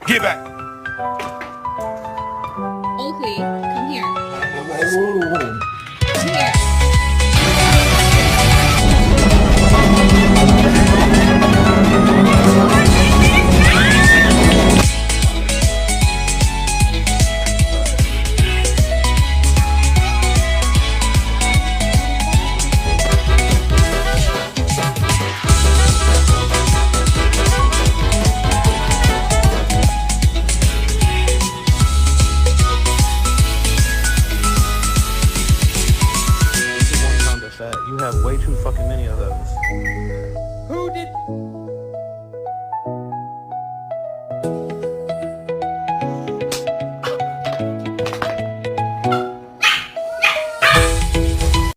Get back. Oakley, come here. Whoa. Come here. You have way too fucking many of those. Who did?